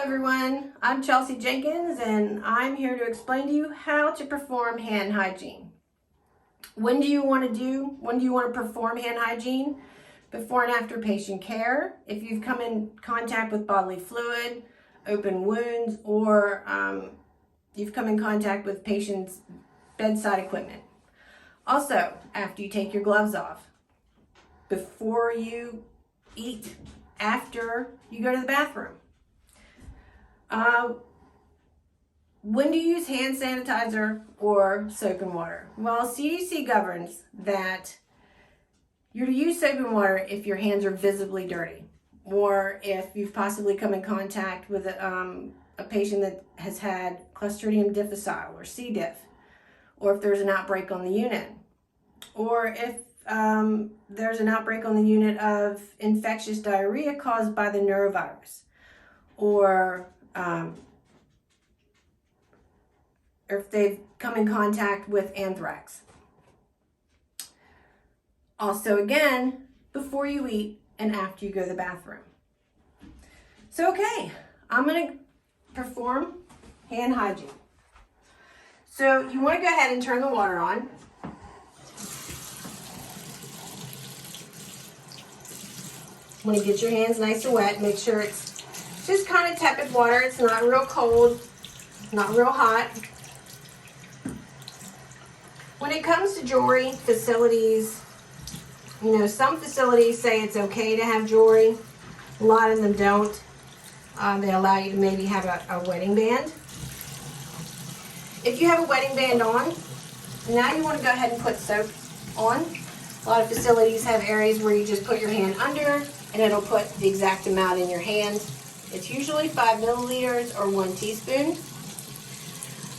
everyone, I'm Chelsey Jenkins and I'm here to explain to you how to perform hand hygiene. When do you want to perform hand hygiene? Before and after patient care, if you've come in contact with bodily fluid, open wounds, or you've come in contact with patient's bedside equipment. Also, after you take your gloves off, before you eat, after you go to the bathroom. When do you use hand sanitizer or soap and water? Well, CDC governs that you're to use soap and water if your hands are visibly dirty, or if you've possibly come in contact with a patient that has had Clostridium difficile or C. diff, or if there's an outbreak on the unit, or if there's an outbreak on the unit of infectious diarrhea caused by the norovirus, or if they've come in contact with anthrax. Also, again, before you eat and after you go to the bathroom. So, okay, I'm going to perform hand hygiene. So, you want to go ahead and turn the water on. You want to get your hands nice and wet. Make sure it's just kind of tepid water. It's not real cold, not real hot. When it comes to jewelry facilities, some facilities say it's okay to have jewelry. A lot of them don't. They allow you to maybe have a wedding band. If you have a wedding band on, now you want to go ahead and put soap on. A lot of facilities have areas where you just put your hand under and it'll put the exact amount in your hand. It's usually 5 milliliters or 1 teaspoon.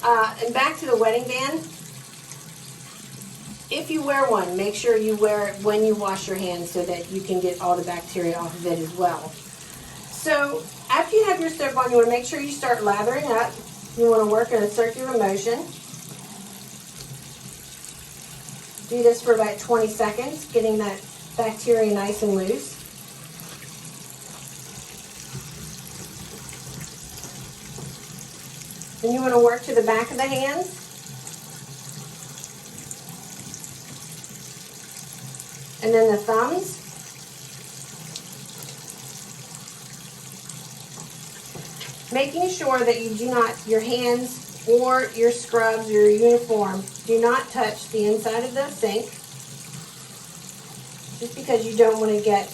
And back to the wedding band. If you wear one, make sure you wear it when you wash your hands so that you can get all the bacteria off of it as well. So after you have your soap on, you want to make sure you start lathering up. You want to work in a circular motion. Do this for about 20 seconds, getting that bacteria nice and loose. Then you want to work to the back of the hands. And then the thumbs. Making sure that you do not, your hands or your scrubs or your uniform, do not touch the inside of the sink. Just because you don't want to get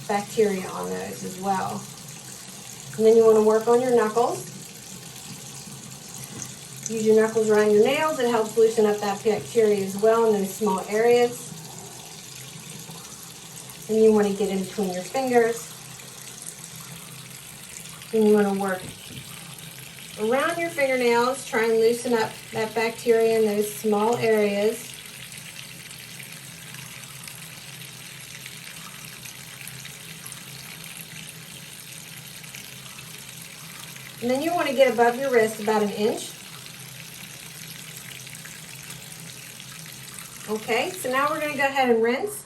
bacteria on those as well. And then you want to work on your knuckles. Use your knuckles around your nails. It helps loosen up that bacteria as well in those small areas. And you want to get in between your fingers. And you want to work around your fingernails. Try and loosen up that bacteria in those small areas. And then you want to get above your wrist about 1 inch. Okay, so now we're going to go ahead and rinse.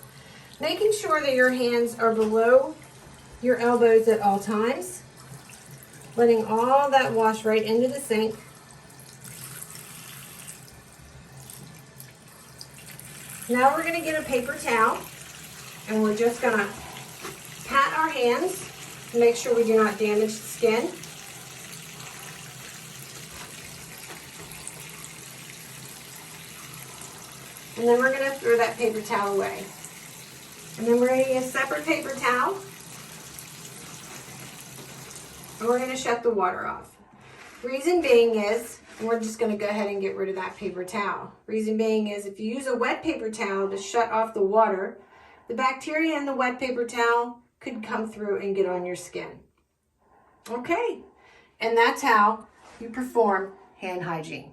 Making sure that your hands are below your elbows at all times. Letting all that wash right into the sink. Now we're going to get a paper towel and we're just going to pat our hands to make sure we do not damage the skin. And then we're going to throw that paper towel away. And then we're going to get a separate paper towel. And we're going to shut the water off. Reason being is, and we're just going to go ahead and get rid of that paper towel. Reason being is, if you use a wet paper towel to shut off the water, the bacteria in the wet paper towel could come through and get on your skin. Okay, and that's how you perform hand hygiene.